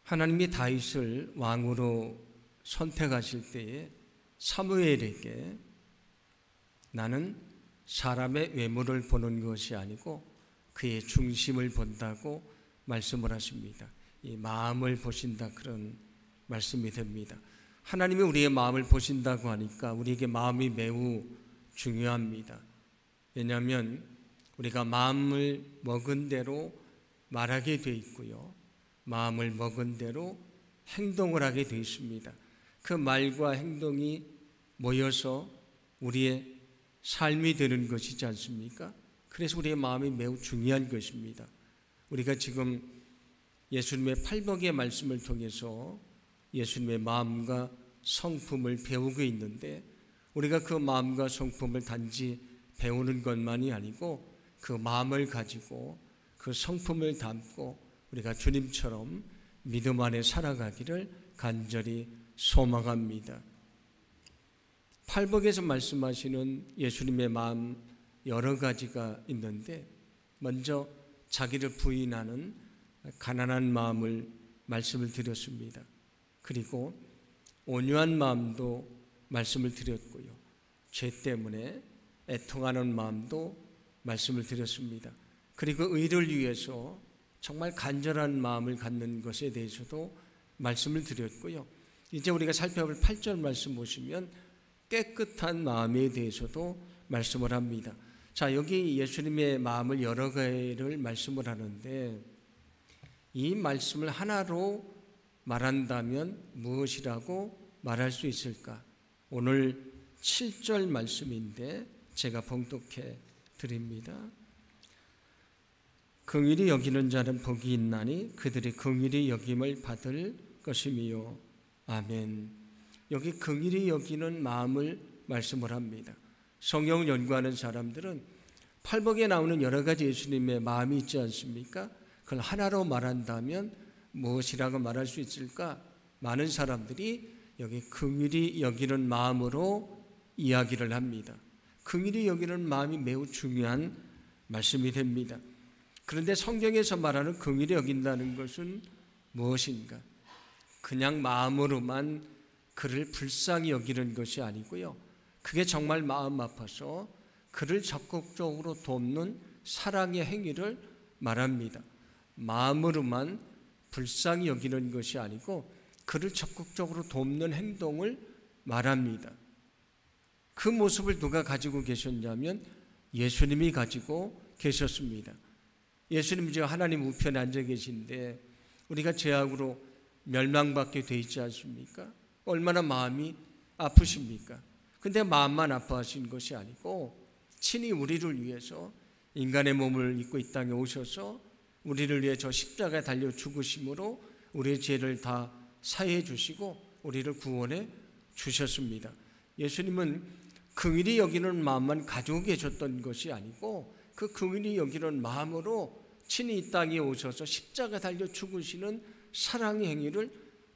하나님이 다윗을 왕으로 선택하실 때에 사무엘에게 나는 사람의 외모를 보는 것이 아니고 그의 중심을 본다고 말씀을 하십니다. 이 마음을 보신다, 그런 말씀이 됩니다. 하나님이 우리의 마음을 보신다고 하니까 우리에게 마음이 매우 중요합니다. 왜냐하면 우리가 마음을 먹은 대로 말하게 돼 있고요, 마음을 먹은 대로 행동을 하게 돼 있습니다. 그 말과 행동이 모여서 우리의 삶이 되는 것이지 않습니까? 그래서 우리의 마음이 매우 중요한 것입니다. 우리가 지금 예수님의 팔복의 말씀을 통해서 예수님의 마음과 성품을 배우고 있는데, 우리가 그 마음과 성품을 단지 배우는 것만이 아니고 그 마음을 가지고 그 성품을 담고 우리가 주님처럼 믿음 안에 살아가기를 간절히 소망합니다. 팔복에서 말씀하시는 예수님의 마음 여러 가지가 있는데, 먼저 자기를 부인하는 가난한 마음을 말씀을 드렸습니다. 그리고 온유한 마음도 말씀을 드렸고요, 죄 때문에 애통하는 마음도 말씀을 드렸습니다. 그리고 의를 위해서 정말 간절한 마음을 갖는 것에 대해서도 말씀을 드렸고요, 이제 우리가 살펴볼 8절 말씀 보시면 깨끗한 마음에 대해서도 말씀을 합니다. 자, 여기 예수님의 마음을 여러 가지를 말씀을 하는데, 이 말씀을 하나로 말한다면 무엇이라고 말할 수 있을까? 오늘 7절 말씀인데 제가 봉독해 드립니다. 긍휼히 여기는 자는 복이 있나니 그들이 긍휼히 여김을 받을 것이미요. 아멘. 여기 긍휼히 여기는 마음을 말씀을 합니다. 성경을 연구하는 사람들은 팔복에 나오는 여러 가지 예수님의 마음이 있지 않습니까? 그걸 하나로 말한다면 무엇이라고 말할 수 있을까? 많은 사람들이 여기 긍휼히 여기는 마음으로 이야기를 합니다. 긍휼히 여기는 마음이 매우 중요한 말씀이 됩니다. 그런데 성경에서 말하는 긍휼히 여긴다는 것은 무엇인가? 그냥 마음으로만 그를 불쌍히 여기는 것이 아니고요, 그게 정말 마음 아파서 그를 적극적으로 돕는 사랑의 행위를 말합니다. 마음으로만 불쌍히 여기는 것이 아니고 그를 적극적으로 돕는 행동을 말합니다. 그 모습을 누가 가지고 계셨냐면 예수님이 가지고 계셨습니다. 예수님 이제 하나님 우편에 앉아 계신데 우리가 죄악으로 멸망받게 돼 있지 않습니까? 얼마나 마음이 아프십니까? 근데 마음만 아파하신 것이 아니고 친히 우리를 위해서 인간의 몸을 입고 이 땅에 오셔서 우리를 위해 저 십자가에 달려 죽으심으로 우리의 죄를 다 사해 주시고 우리를 구원해 주셨습니다. 예수님은 긍휼히 여기는 마음만 가지고 계셨던 것이 아니고 그 긍휼히 여기는 마음으로 친히 이 땅에 오셔서 십자가에 달려 죽으시는 사랑의 행위를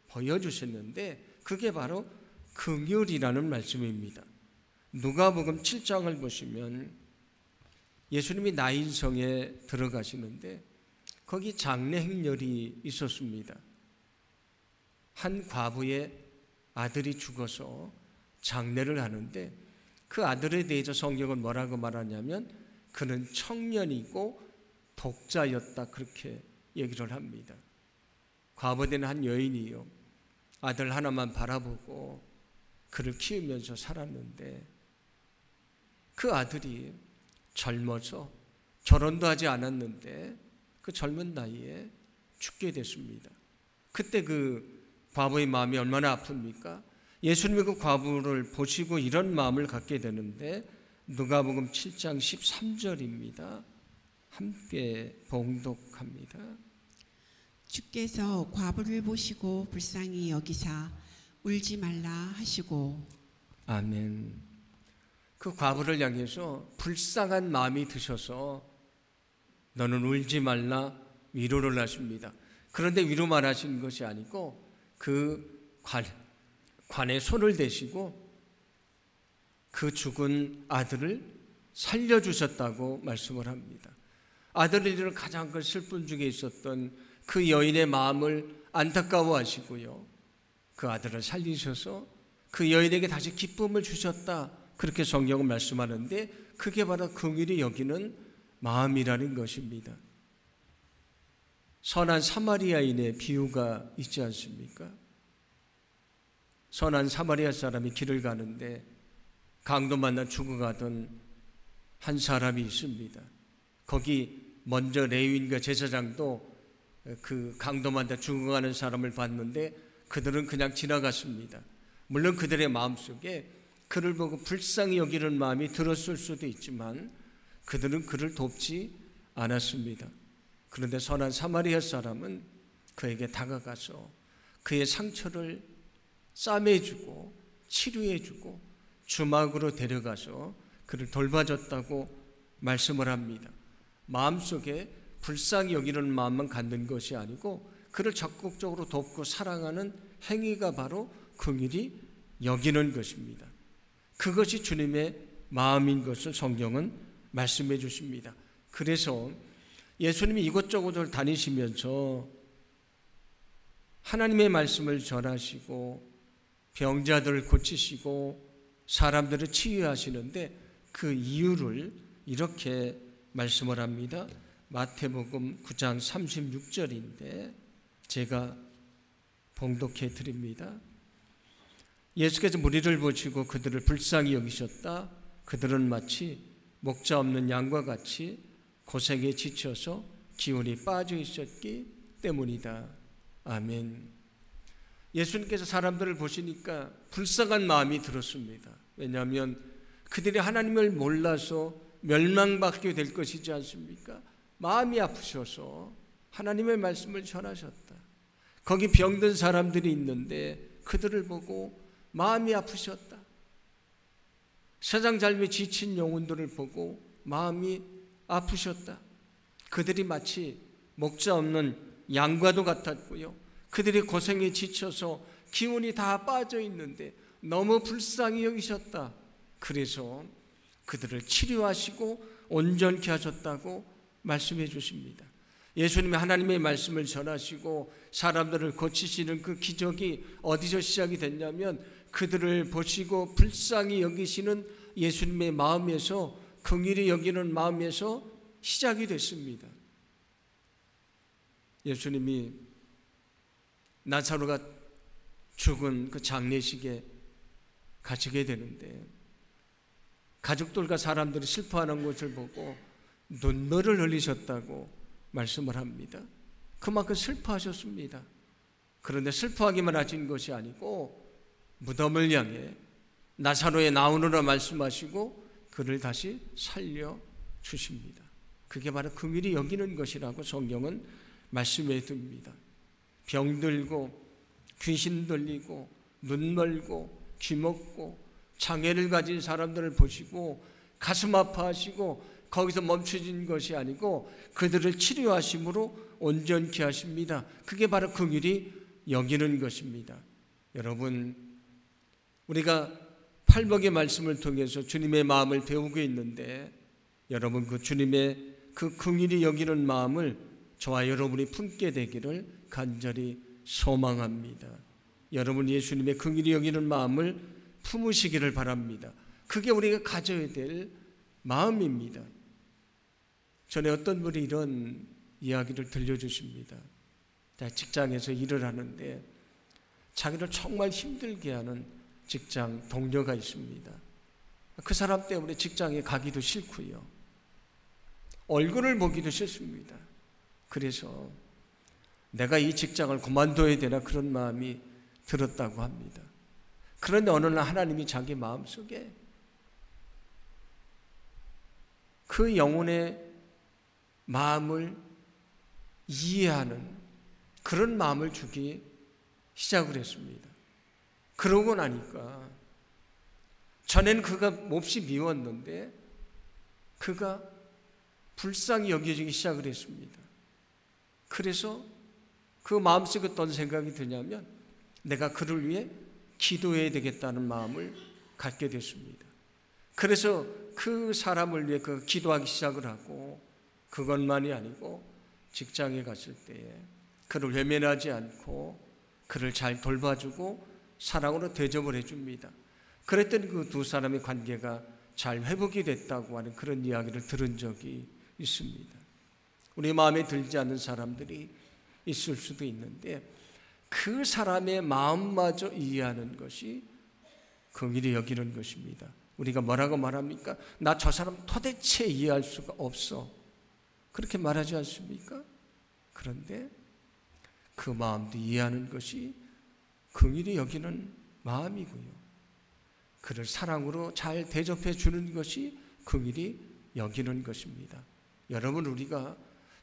보여주셨는데, 그게 바로 긍휼이라는 말씀입니다. 누가복음 7장을 보시면 예수님이 나인성에 들어가시는데 거기 장례 행렬이 있었습니다. 한 과부의 아들이 죽어서 장례를 하는데 그 아들에 대해서 성경은 뭐라고 말하냐면 그는 청년이고 독자였다, 그렇게 얘기를 합니다. 과부된 한 여인이요, 아들 하나만 바라보고 그를 키우면서 살았는데 그 아들이 젊어서 결혼도 하지 않았는데 그 젊은 나이에 죽게 됐습니다. 그때 그 과부의 마음이 얼마나 아픕니까? 예수님이 그 과부를 보시고 이런 마음을 갖게 되는데 누가복음 7장 13절입니다. 함께 봉독합니다. 주께서 과부를 보시고 불쌍히 여기사 울지 말라 하시고. 아멘. 그 과부를 향해서 불쌍한 마음이 드셔서 너는 울지 말라 위로를 하십니다. 그런데 위로만 하신 것이 아니고 그 관에 손을 대시고 그 죽은 아들을 살려주셨다고 말씀을 합니다. 아들을 잃은 가장 큰 슬픔 중에 있었던 그 여인의 마음을 안타까워하시고요. 그 아들을 살리셔서 그 여인에게 다시 기쁨을 주셨다. 그렇게 성경은 말씀하는데 그게 바로 긍휼히 여기는 마음이라는 것입니다. 선한 사마리아인의 비유가 있지 않습니까? 선한 사마리아 사람이 길을 가는데 강도 만나 죽어가던 한 사람이 있습니다. 거기 먼저 레위인과 제사장도 그 강도 만나 죽어가는 사람을 봤는데 그들은 그냥 지나갔습니다. 물론 그들의 마음속에 그를 보고 불쌍히 여기는 마음이 들었을 수도 있지만 그들은 그를 돕지 않았습니다. 그런데 선한 사마리아 사람은 그에게 다가가서 그의 상처를 싸매주고 치료해주고 주막으로 데려가서 그를 돌봐줬다고 말씀을 합니다. 마음속에 불쌍히 여기는 마음만 갖는 것이 아니고 그를 적극적으로 돕고 사랑하는 행위가 바로 긍휼히 여기는 것입니다. 그것이 주님의 마음인 것을 성경은 말씀해 주십니다. 그래서 예수님이 이곳저곳을 다니시면서 하나님의 말씀을 전하시고 병자들을 고치시고 사람들을 치유하시는데 그 이유를 이렇게 말씀을 합니다. 마태복음 9장 36절인데 제가 봉독해 드립니다. 예수께서 무리를 보시고 그들을 불쌍히 여기셨다. 그들은 마치 목자 없는 양과 같이 고생에 지쳐서 기운이 빠져 있었기 때문이다. 아멘. 예수님께서 사람들을 보시니까 불쌍한 마음이 들었습니다. 왜냐하면 그들이 하나님을 몰라서 멸망받게 될 것이지 않습니까? 마음이 아프셔서 하나님의 말씀을 전하셨다. 거기 병든 사람들이 있는데 그들을 보고 마음이 아프셨다. 세상 삶에 지친 영혼들을 보고 마음이 아프셨다. 그들이 마치 목자 없는 양과도 같았고요. 그들이 고생에 지쳐서 기운이 다 빠져 있는데 너무 불쌍히 여기셨다. 그래서 그들을 치료하시고 온전케 하셨다고 말씀해 주십니다. 예수님이 하나님의 말씀을 전하시고 사람들을 고치시는 그 기적이 어디서 시작이 됐냐면 그들을 보시고 불쌍히 여기시는 예수님의 마음에서, 긍휼히 여기는 마음에서 시작이 됐습니다. 예수님이 나사로가 죽은 그 장례식에 가시게 되는데 가족들과 사람들이 슬퍼하는 것을 보고 눈물을 흘리셨다고 말씀을 합니다. 그만큼 슬퍼하셨습니다. 그런데 슬퍼하기만 하신 것이 아니고 무덤을 향해 나사로에 나오느라 말씀하시고 그를 다시 살려주십니다. 그게 바로 긍휼히 여기는 것이라고 성경은 말씀해 둡니다. 병들고 귀신 들리고 눈 멀고 귀 먹고 장애를 가진 사람들을 보시고 가슴 아파하시고 거기서 멈춰진 것이 아니고 그들을 치료하심으로 온전케 하십니다. 그게 바로 긍휼히 여기는 것입니다. 여러분, 우리가 팔복의 말씀을 통해서 주님의 마음을 배우고 있는데 여러분 그 주님의 그 긍휼히 여기는 마음을 저와 여러분이 품게 되기를 간절히 소망합니다. 여러분 예수님의 긍휼히 여기는 마음을 품으시기를 바랍니다. 그게 우리가 가져야 될 마음입니다. 전에 어떤 분이 이런 이야기를 들려주십니다. 직장에서 일을 하는데 자기를 정말 힘들게 하는 직장 동료가 있습니다. 그 사람 때문에 직장에 가기도 싫고요. 얼굴을 보기도 싫습니다. 그래서 내가 이 직장을 그만둬야 되나 그런 마음이 들었다고 합니다. 그런데 어느 날 하나님이 자기 마음속에 그 영혼의 마음을 이해하는 그런 마음을 주기 시작을 했습니다. 그러고 나니까 전에는 그가 몹시 미웠는데 그가 불쌍히 여겨지기 시작을 했습니다. 그래서 그 마음속에 어떤 생각이 드냐면 내가 그를 위해 기도해야 되겠다는 마음을 갖게 됐습니다. 그래서 그 사람을 위해 그 기도하기 시작을 하고 그것만이 아니고 직장에 갔을 때에 그를 외면하지 않고 그를 잘 돌봐주고 사랑으로 대접을 해줍니다. 그랬더니 그 두 사람의 관계가 잘 회복이 됐다고 하는 그런 이야기를 들은 적이 있습니다. 우리 마음에 들지 않는 사람들이 있을 수도 있는데 그 사람의 마음마저 이해하는 것이 긍휼히 여기는 것입니다. 우리가 뭐라고 말합니까? 나 저 사람 도대체 이해할 수가 없어. 그렇게 말하지 않습니까? 그런데 그 마음도 이해하는 것이 긍휼히 여기는 마음이고요. 그를 사랑으로 잘 대접해 주는 것이 긍휼히 여기는 것입니다. 여러분, 우리가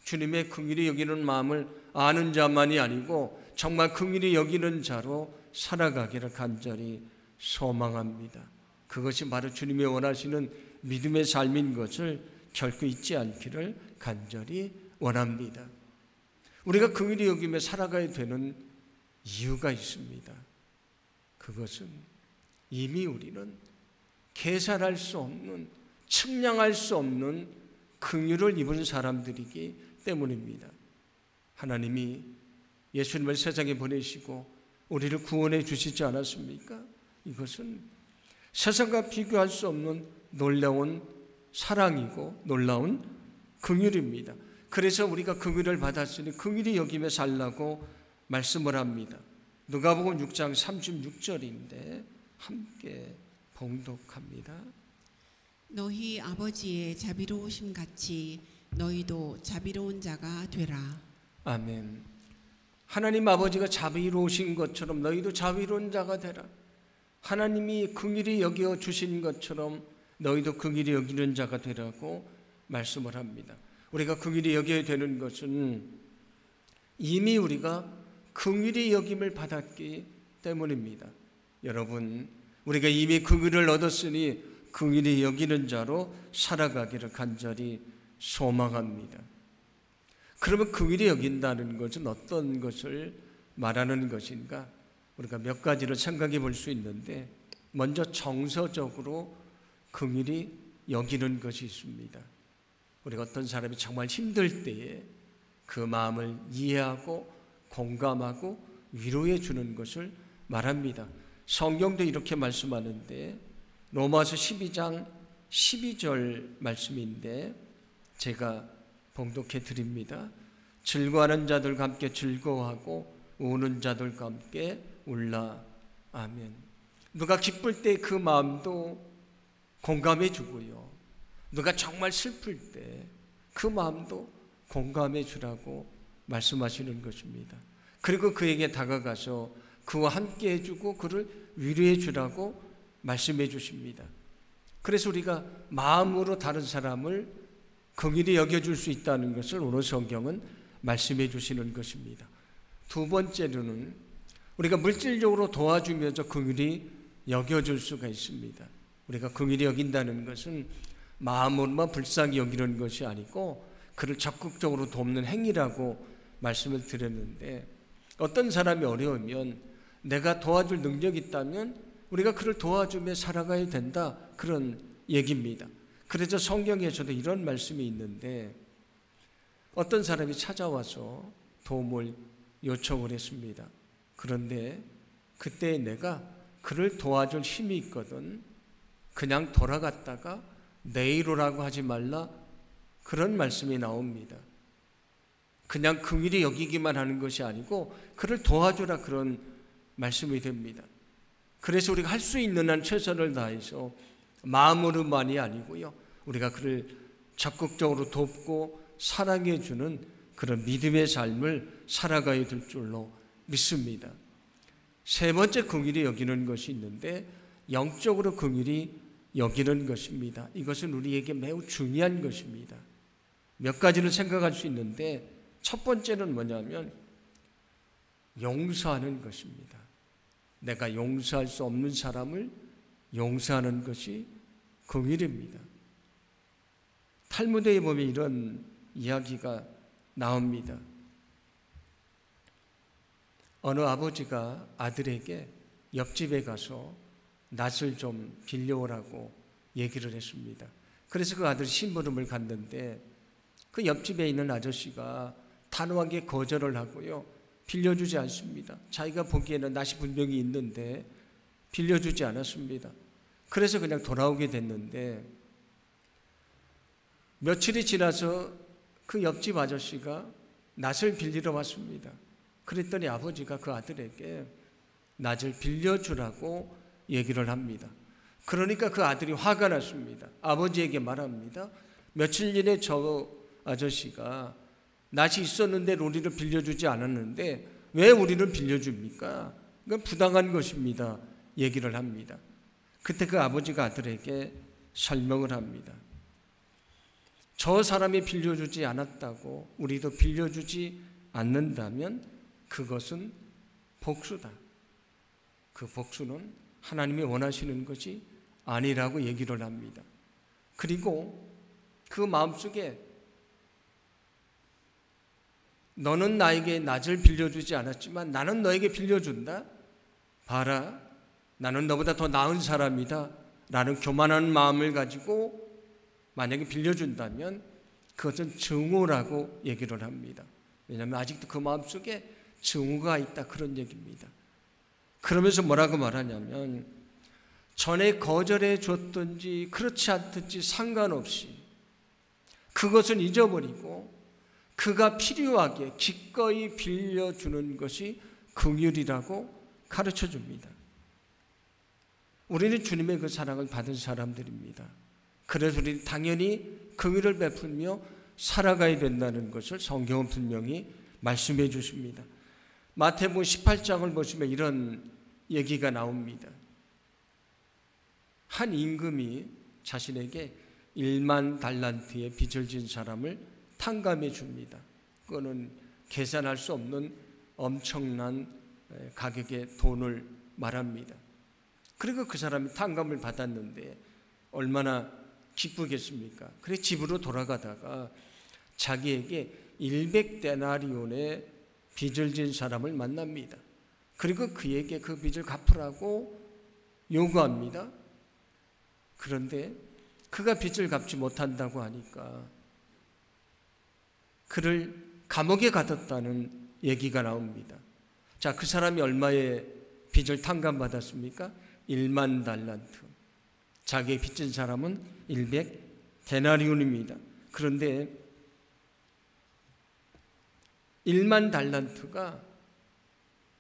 주님의 긍휼히 여기는 마음을 아는 자만이 아니고 정말 긍휼히 여기는 자로 살아가기를 간절히 소망합니다. 그것이 바로 주님이 원하시는 믿음의 삶인 것을 결코 잊지 않기를 간절히 원합니다. 우리가 긍휼히 여기며 살아가야 되는 이유가 있습니다. 그것은 이미 우리는 계산할 수 없는, 측량할 수 없는 긍휼을 입은 사람들이기 때문입니다. 하나님이 예수님을 세상에 보내시고 우리를 구원해 주시지 않았습니까? 이것은 세상과 비교할 수 없는 놀라운 사랑이고 놀라운 긍휼입니다. 그래서 우리가 긍휼을 받았으니 긍휼히 여기며 살라고 말씀을 합니다. 누가복음 6장 36절인데 함께 봉독합니다. 너희 아버지의 자비로우심 같이 너희도 자비로운 자가 되라. 아멘. 하나님 아버지가 자비로우신 것처럼 너희도 자비로운 자가 되라. 하나님이 긍휼히 여겨 주신 것처럼 너희도 긍휼히 여기는 자가 되라고 말씀을 합니다. 우리가 긍휼히 여겨야 되는 것은 이미 우리가 긍휼히 여김을 받았기 때문입니다. 여러분, 우리가 이미 긍휼을 얻었으니 긍휼히 여기는 자로 살아가기를 간절히 소망합니다. 그러면 긍휼히 여긴다는 것은 어떤 것을 말하는 것인가? 우리가 몇 가지로 생각해 볼 수 있는데 먼저 정서적으로 긍휼히 여기는 것이 있습니다. 우리가 어떤 사람이 정말 힘들 때에 그 마음을 이해하고 공감하고 위로해 주는 것을 말합니다. 성경도 이렇게 말씀하는데 로마서 12장 12절 말씀인데 제가 봉독해 드립니다. 즐거워하는 자들과 함께 즐거워하고 우는 자들과 함께 울라. 아멘. 누가 기쁠 때 그 마음도 공감해 주고요. 누가 정말 슬플 때 그 마음도 공감해 주라고 말씀하시는 것입니다. 그리고 그에게 다가가서 그와 함께 해주고 그를 위로해 주라고 말씀해 주십니다. 그래서 우리가 마음으로 다른 사람을 긍휼히 여겨줄 수 있다는 것을 오늘 성경은 말씀해 주시는 것입니다. 두 번째로는 우리가 물질적으로 도와주면서 긍휼히 여겨줄 수가 있습니다. 우리가 긍휼히 여긴다는 것은 마음으로만 불쌍히 여기는 것이 아니고 그를 적극적으로 돕는 행위라고 말씀을 드렸는데 어떤 사람이 어려우면 내가 도와줄 능력이 있다면 우리가 그를 도와주며 살아가야 된다, 그런 얘기입니다. 그래서 성경에서도 이런 말씀이 있는데 어떤 사람이 찾아와서 도움을 요청을 했습니다. 그런데 그때 내가 그를 도와줄 힘이 있거든 그냥 돌아갔다가 내일 오라고 하지 말라, 그런 말씀이 나옵니다. 그냥 긍휼히 여기기만 하는 것이 아니고 그를 도와주라, 그런 말씀이 됩니다. 그래서 우리가 할 수 있는 한 최선을 다해서 마음으로만이 아니고요, 우리가 그를 적극적으로 돕고 사랑해 주는 그런 믿음의 삶을 살아가야 될 줄로 믿습니다. 세 번째 긍휼히 여기는 것이 있는데 영적으로 긍휼히 여기는 것입니다. 이것은 우리에게 매우 중요한 것입니다. 몇 가지를 생각할 수 있는데 첫 번째는 뭐냐면 용서하는 것입니다. 내가 용서할 수 없는 사람을 용서하는 것이 긍휼입니다. 탈무드에 보면 이런 이야기가 나옵니다. 어느 아버지가 아들에게 옆집에 가서 낫을 좀 빌려오라고 얘기를 했습니다. 그래서 그 아들이 심부름을 갔는데 그 옆집에 있는 아저씨가 단호하게 거절을 하고요, 빌려주지 않습니다. 자기가 보기에는 낯이 분명히 있는데 빌려주지 않았습니다. 그래서 그냥 돌아오게 됐는데 며칠이 지나서 그 옆집 아저씨가 낫을 빌리러 왔습니다. 그랬더니 아버지가 그 아들에게 낫을 빌려주라고 얘기를 합니다. 그러니까 그 아들이 화가 났습니다. 아버지에게 말합니다. 며칠 전에 저 아저씨가 낫이 있었는데 우리를 빌려주지 않았는데 왜 우리를 빌려줍니까? 그건 부당한 것입니다. 얘기를 합니다. 그때 그 아버지가 아들에게 설명을 합니다. 저 사람이 빌려주지 않았다고 우리도 빌려주지 않는다면 그것은 복수다. 그 복수는 하나님이 원하시는 것이 아니라고 얘기를 합니다. 그리고 그 마음속에 너는 나에게 낫을 빌려주지 않았지만 나는 너에게 빌려준다. 봐라, 나는 너보다 더 나은 사람이다 라는 교만한 마음을 가지고 만약에 빌려준다면 그것은 증오라고 얘기를 합니다. 왜냐하면 아직도 그 마음속에 증오가 있다, 그런 얘기입니다. 그러면서 뭐라고 말하냐면 전에 거절해 줬든지 그렇지 않든지 상관없이 그것은 잊어버리고 그가 필요하게 기꺼이 빌려주는 것이 긍휼이라고 가르쳐 줍니다. 우리는 주님의 그 사랑을 받은 사람들입니다. 그래서 우리는 당연히 긍휼을 베풀며 살아가야 된다는 것을 성경은 분명히 말씀해 주십니다. 마태복음 18장을 보시면 이런 얘기가 나옵니다. 한 임금이 자신에게 1만 달란트의 빚을 진 사람을 탕감해 줍니다. 그거는 계산할 수 없는 엄청난 가격의 돈을 말합니다. 그리고 그 사람이 탕감을 받았는데 얼마나 기쁘겠습니까? 그래 집으로 돌아가다가 자기에게 100데나리온의 빚을 진 사람을 만납니다. 그리고 그에게 그 빚을 갚으라고 요구합니다. 그런데 그가 빚을 갚지 못한다고 하니까 그를 감옥에 가뒀다는 얘기가 나옵니다. 자, 그 사람이 얼마의 빚을 탕감받았습니까? 1만 달란트. 자기의 빚진 사람은 100데나리온입니다. 그런데 1만 달란트가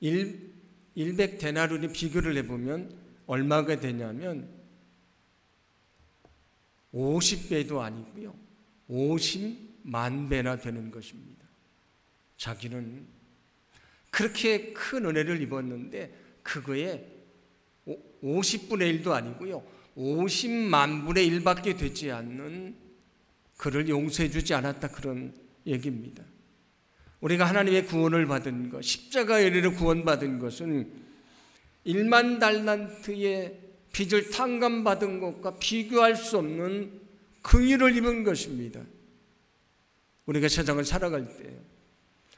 100데나리온에 비교를 해보면 얼마가 되냐면 50배도 아니고요. 50만 배나 되는 것입니다. 자기는 그렇게 큰 은혜를 입었는데 그거에 50분의 1도 아니고요. 50만 분의 1밖에 되지 않는 그를 용서해 주지 않았다, 그런 얘기입니다. 우리가 하나님의 구원을 받은 것, 십자가의 은혜로 구원받은 것은 1만 달란트의 빚을 탕감받은 것과 비교할 수 없는 긍휼을 입은 것입니다. 우리가 세상을 살아갈 때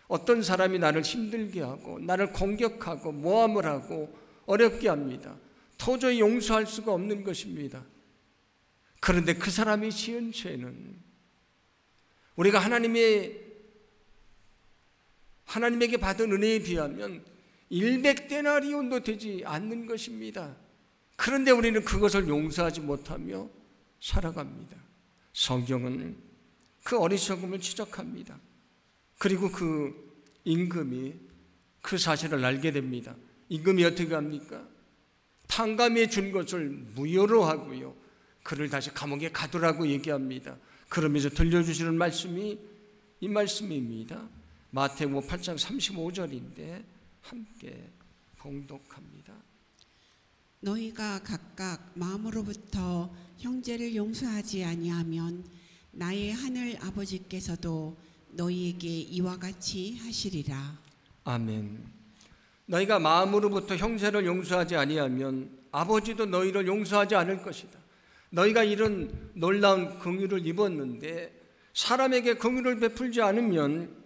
어떤 사람이 나를 힘들게 하고 나를 공격하고 모함을 하고 어렵게 합니다. 도저히 용서할 수가 없는 것입니다. 그런데 그 사람이 지은 죄는 우리가 하나님에게 받은 은혜에 비하면 100데나리온도 되지 않는 것입니다. 그런데 우리는 그것을 용서하지 못하며 살아갑니다. 성경은 그 어리석음을 지적합니다. 그리고 그 임금이 그 사실을 알게 됩니다. 임금이 어떻게 합니까? 탕감해 준 것을 무효로 하고요. 그를 다시 감옥에 가두라고 얘기합니다. 그러면서 들려주시는 말씀이 이 말씀입니다. 마태복음 8장 35절인데 함께 봉독합니다. 너희가 각각 마음으로부터 형제를 용서하지 아니하면 나의 하늘 아버지께서도 너희에게 이와 같이 하시리라. 아멘. 너희가 마음으로부터 형제를 용서하지 아니하면 아버지도 너희를 용서하지 않을 것이다. 너희가 이런 놀라운 긍휼을 입었는데 사람에게 긍휼을 베풀지 않으면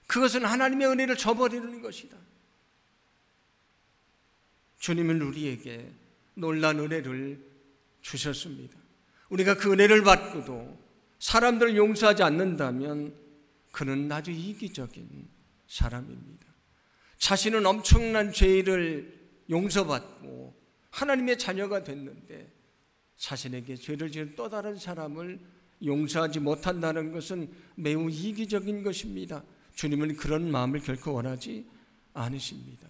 그것은 하나님의 은혜를 저버리는 것이다. 주님은 우리에게 놀라운 은혜를 주셨습니다. 우리가 그 은혜를 받고도 사람들을 용서하지 않는다면 그는 아주 이기적인 사람입니다. 자신은 엄청난 죄를 용서받고 하나님의 자녀가 됐는데 자신에게 죄를 지은 또 다른 사람을 용서하지 못한다는 것은 매우 이기적인 것입니다. 주님은 그런 마음을 결코 원하지 않으십니다.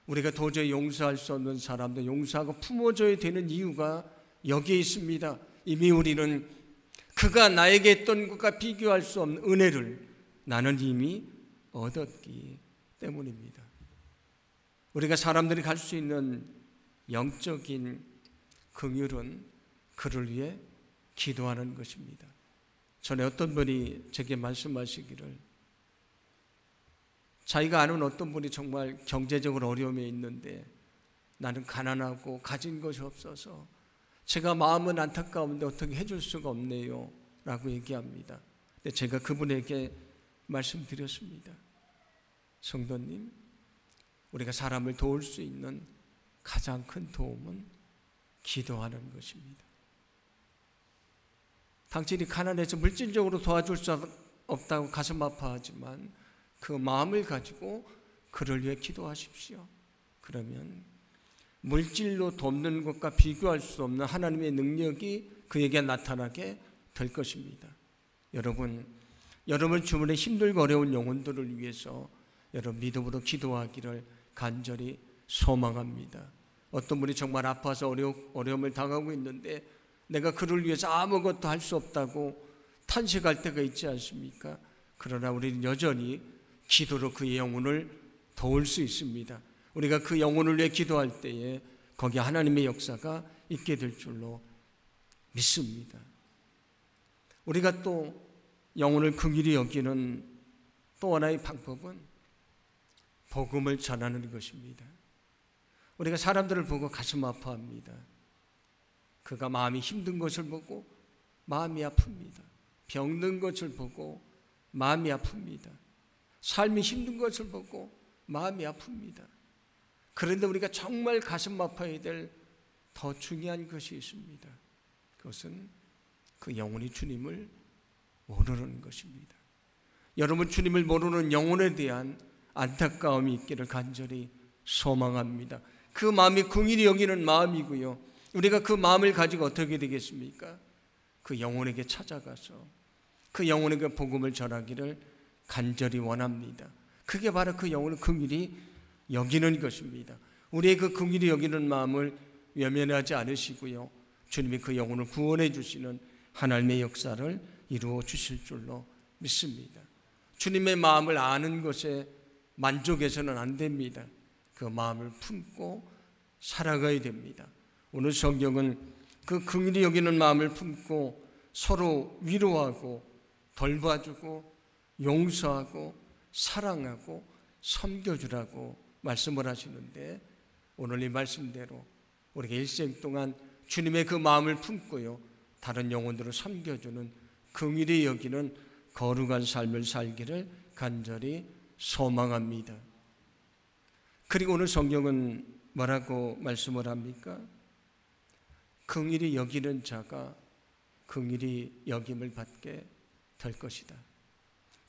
우리가 도저히 용서할 수 없는 사람도 용서하고 품어줘야 되는 이유가 여기에 있습니다. 이미 우리는 그가 나에게 했던 것과 비교할 수 없는 은혜를 나는 이미 얻었기 때문입니다. 우리가 사람들이 갈 수 있는 영적인 긍휼은 그를 위해 기도하는 것입니다. 전에 어떤 분이 제게 말씀하시기를, 자기가 아는 어떤 분이 정말 경제적으로 어려움에 있는데 나는 가난하고 가진 것이 없어서 제가 마음은 안타까운데 어떻게 해줄 수가 없네요 라고 얘기합니다. 근데 제가 그분에게 말씀드렸습니다. 성도님, 우리가 사람을 도울 수 있는 가장 큰 도움은 기도하는 것입니다. 당신이 가난해서 물질적으로 도와줄 수 없다고 가슴 아파하지만 그 마음을 가지고 그를 위해 기도하십시오. 그러면 물질로 돕는 것과 비교할 수 없는 하나님의 능력이 그에게 나타나게 될 것입니다. 여러분 주변에 힘들고 어려운 영혼들을 위해서 여러분 믿음으로 기도하기를 간절히 소망합니다. 어떤 분이 정말 아파서 어려움을 당하고 있는데 내가 그를 위해서 아무것도 할 수 없다고 탄식할 때가 있지 않습니까? 그러나 우리는 여전히 기도로 그의 영혼을 도울 수 있습니다. 우리가 그 영혼을 위해 기도할 때에 거기에 하나님의 역사가 있게 될 줄로 믿습니다. 우리가 또 영혼을 긍휼히 여기는 또 하나의 방법은 복음을 전하는 것입니다. 우리가 사람들을 보고 가슴 아파합니다. 그가 마음이 힘든 것을 보고 마음이 아픕니다. 병든 것을 보고 마음이 아픕니다. 삶이 힘든 것을 보고 마음이 아픕니다. 그런데 우리가 정말 가슴 아파야 될 더 중요한 것이 있습니다. 그것은 그 영혼이 주님을 모르는 것입니다. 여러분, 주님을 모르는 영혼에 대한 안타까움이 있기를 간절히 소망합니다. 그 마음이 긍휼히 여기는 마음이고요. 우리가 그 마음을 가지고 어떻게 되겠습니까? 그 영혼에게 찾아가서 그 영혼에게 복음을 전하기를 간절히 원합니다. 그게 바로 그 영혼을 긍휼히 여기는 것입니다. 우리의 그 긍휼히 여기는 마음을 외면하지 않으시고요. 주님이 그 영혼을 구원해 주시는 하나님의 역사를 이루어 주실 줄로 믿습니다. 주님의 마음을 아는 것에 만족해서는 안 됩니다. 그 마음을 품고 살아가야 됩니다. 오늘 성경은 그 긍휼히 여기는 마음을 품고 서로 위로하고 돌봐주고 용서하고 사랑하고 섬겨주라고 말씀을 하시는데, 오늘 이 말씀대로 우리가 일생 동안 주님의 그 마음을 품고요, 다른 영혼들을 섬겨주는 긍휼히 여기는 거룩한 삶을 살기를 간절히 소망합니다. 그리고 오늘 성경은 뭐라고 말씀을 합니까? 긍휼히 여기는 자가 긍휼히 여김을 받게 될 것이다.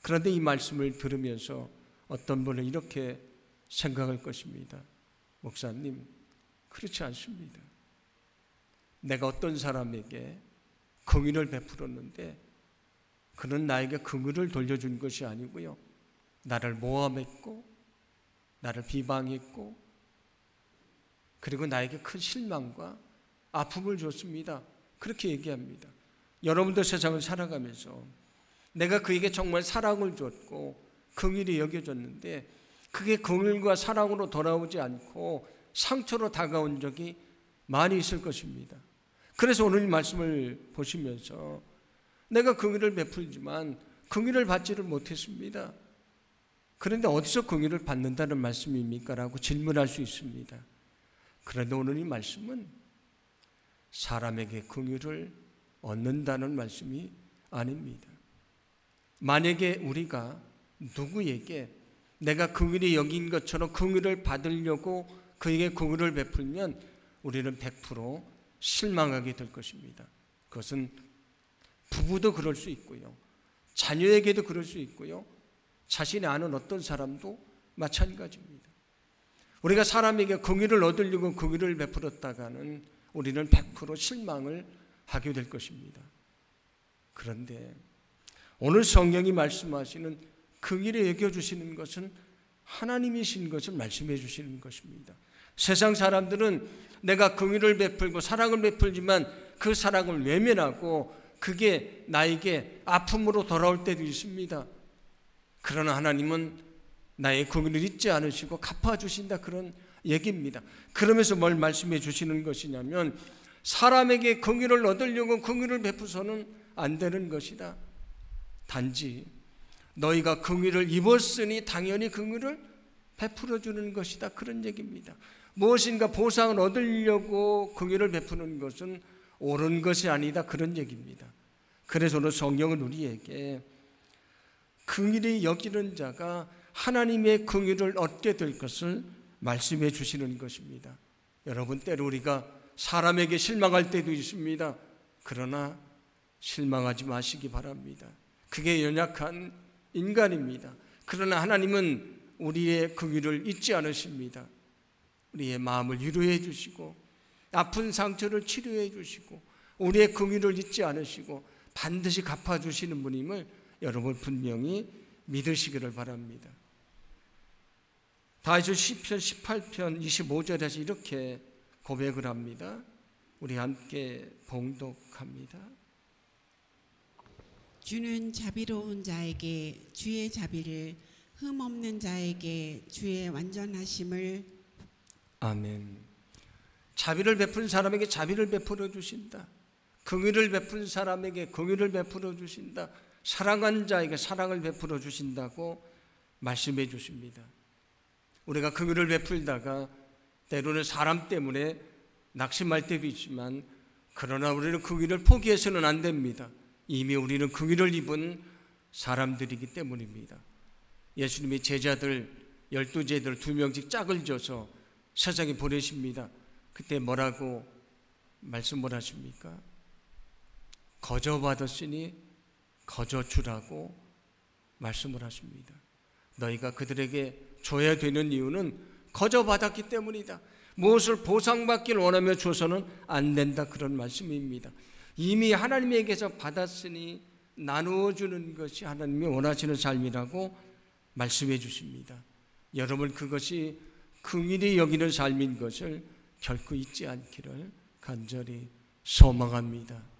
그런데 이 말씀을 들으면서 어떤 분은 이렇게 생각할 것입니다. 목사님, 그렇지 않습니다. 내가 어떤 사람에게 긍휼을 베풀었는데 그는 나에게 긍휼을 돌려준 것이 아니고요, 나를 모함했고 나를 비방했고 그리고 나에게 큰 실망과 아픔을 줬습니다. 그렇게 얘기합니다. 여러분도 세상을 살아가면서 내가 그에게 정말 사랑을 줬고 긍휼히 여겨줬는데 그게 긍휼과 사랑으로 돌아오지 않고 상처로 다가온 적이 많이 있을 것입니다. 그래서 오늘 이 말씀을 보시면서 내가 긍휼을 베풀지만 긍휼을 받지를 못했습니다. 그런데 어디서 긍휼을 받는다는 말씀입니까? 라고 질문할 수 있습니다. 그런데 오늘 이 말씀은 사람에게 긍휼을 얻는다는 말씀이 아닙니다. 만약에 우리가 누구에게 내가 긍휼히 여긴 것처럼 긍휼을 받으려고 그에게 긍휼을 베풀면 우리는 100% 실망하게 될 것입니다. 그것은 부부도 그럴 수 있고요, 자녀에게도 그럴 수 있고요, 자신이 아는 어떤 사람도 마찬가지입니다. 우리가 사람에게 긍휼을 얻으려고 긍휼을 베풀었다가는 우리는 100% 실망을 하게 될 것입니다. 그런데 오늘 성경이 말씀하시는 긍휼히 여겨주시는 것은 하나님이신 것을 말씀해 주시는 것입니다. 세상 사람들은 내가 긍휼을 베풀고 사랑을 베풀지만 그 사랑을 외면하고 그게 나에게 아픔으로 돌아올 때도 있습니다. 그러나 하나님은 나의 긍휼을 잊지 않으시고 갚아주신다, 그런 얘기입니다. 그러면서 뭘 말씀해 주시는 것이냐면 사람에게 긍휼을 얻으려고 긍휼을 베푸서는 안 되는 것이다. 단지 너희가 긍휼을 입었으니 당연히 긍휼을 베풀어 주는 것이다, 그런 얘기입니다. 무엇인가 보상을 얻으려고 긍휼을 베푸는 것은 옳은 것이 아니다, 그런 얘기입니다. 그래서 오늘 성경은 우리에게 긍휼히 여기는 자가 하나님의 긍휼을 얻게 될 것을 말씀해 주시는 것입니다. 여러분, 때로 우리가 사람에게 실망할 때도 있습니다. 그러나 실망하지 마시기 바랍니다. 그게 연약한 인간입니다. 그러나 하나님은 우리의 긍휼을 잊지 않으십니다. 우리의 마음을 위로해 주시고 아픈 상처를 치료해 주시고 우리의 긍휼을 잊지 않으시고 반드시 갚아주시는 분임을 여러분 분명히 믿으시기를 바랍니다. 다윗은 시편 18편 25절에서 이렇게 고백을 합니다. 우리 함께 봉독합니다. 주는 자비로운 자에게 주의 자비를, 흠없는 자에게 주의 완전하심을. 아멘. 자비를 베푼 사람에게 자비를 베풀어 주신다. 긍휼을 베푼 사람에게 긍휼을 베풀어 주신다. 사랑한 자에게 사랑을 베풀어 주신다고 말씀해 주십니다. 우리가 긍휼을 베풀다가 때로는 사람 때문에 낙심할 때도 있지만 그러나 우리는 긍휼을 포기해서는 안 됩니다. 이미 우리는 긍휼을 입은 사람들이기 때문입니다. 예수님이 제자들 12제자들 2명씩 짝을 져서 세상에 보내십니다. 그때 뭐라고 말씀을 하십니까? 거저 받았으니 거저 주라고 말씀을 하십니다. 너희가 그들에게 줘야 되는 이유는 거저 받았기 때문이다. 무엇을 보상받기를 원하며 줘서는 안 된다, 그런 말씀입니다. 이미 하나님에게서 받았으니 나누어 주는 것이 하나님이 원하시는 삶이라고 말씀해 주십니다. 여러분, 그것이 긍휼히 여기는 삶인 것을 결코 잊지 않기를 간절히 소망합니다.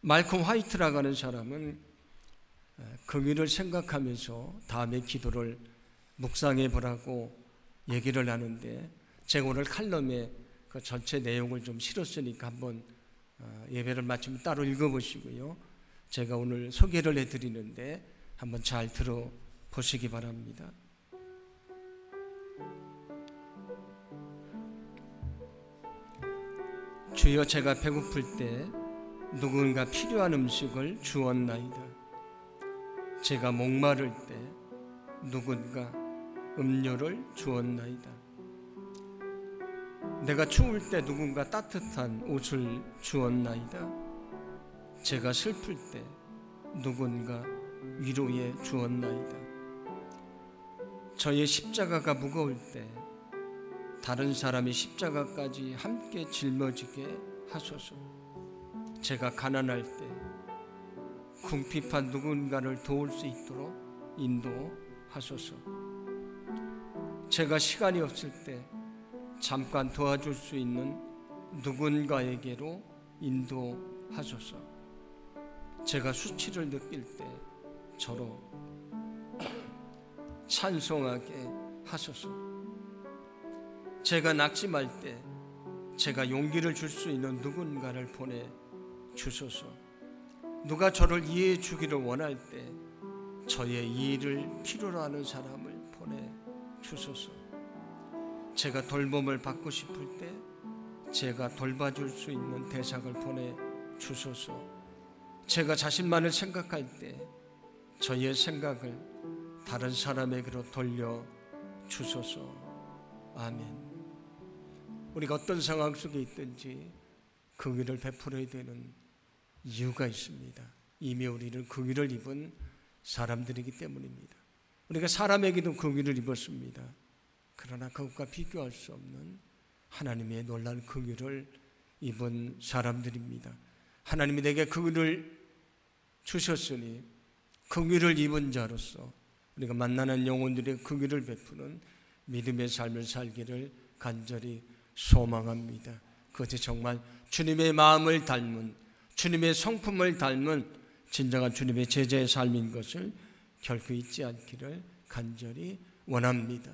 말콤 화이트라고 하는 사람은 긍휼을 생각하면서 다음의 기도를 묵상해 보라고 얘기를 하는데, 제가 오늘 칼럼에 그 전체 내용을 좀 실었으니까 한번 예배를 마치면 따로 읽어보시고요. 제가 오늘 소개를 해드리는데 한번 잘 들어보시기 바랍니다. 주여, 제가 배고플 때 누군가 필요한 음식을 주었나이다. 제가 목마를 때 누군가 음료를 주었나이다. 내가 추울 때 누군가 따뜻한 옷을 주었나이다. 제가 슬플 때 누군가 위로해 주었나이다. 저의 십자가가 무거울 때 다른 사람의 십자가까지 함께 짊어지게 하소서. 제가 가난할 때 궁핍한 누군가를 도울 수 있도록 인도하소서. 제가 시간이 없을 때 잠깐 도와줄 수 있는 누군가에게로 인도하소서. 제가 수치를 느낄 때 저로 찬송하게 하소서. 제가 낙심할 때 제가 용기를 줄 수 있는 누군가를 보내 주소서. 누가 저를 이해해 주기를 원할 때 저의 이해를 필요로 하는 사람을 보내 주소서. 제가 돌봄을 받고 싶을 때 제가 돌봐줄 수 있는 대상을 보내 주소서. 제가 자신만을 생각할 때 저의 생각을 다른 사람에게로 돌려 주소서. 아멘. 우리가 어떤 상황 속에 있든지 긍휼을 베풀어야 되는 이유가 있습니다. 이미 우리는 긍휼을 입은 사람들이기 때문입니다. 우리가 사람에게도 긍휼을 입었습니다. 그러나 그것과 비교할 수 없는 하나님의 놀라운 긍휼을 입은 사람들입니다. 하나님이 내게 긍휼을 주셨으니 긍휼을 입은 자로서 우리가 만나는 영혼들의 긍휼을 베푸는 믿음의 삶을 살기를 간절히 소망합니다. 그것이 정말 주님의 마음을 닮은, 주님의 성품을 닮은 진정한 주님의 제자의 삶인 것을 결코 잊지 않기를 간절히 원합니다.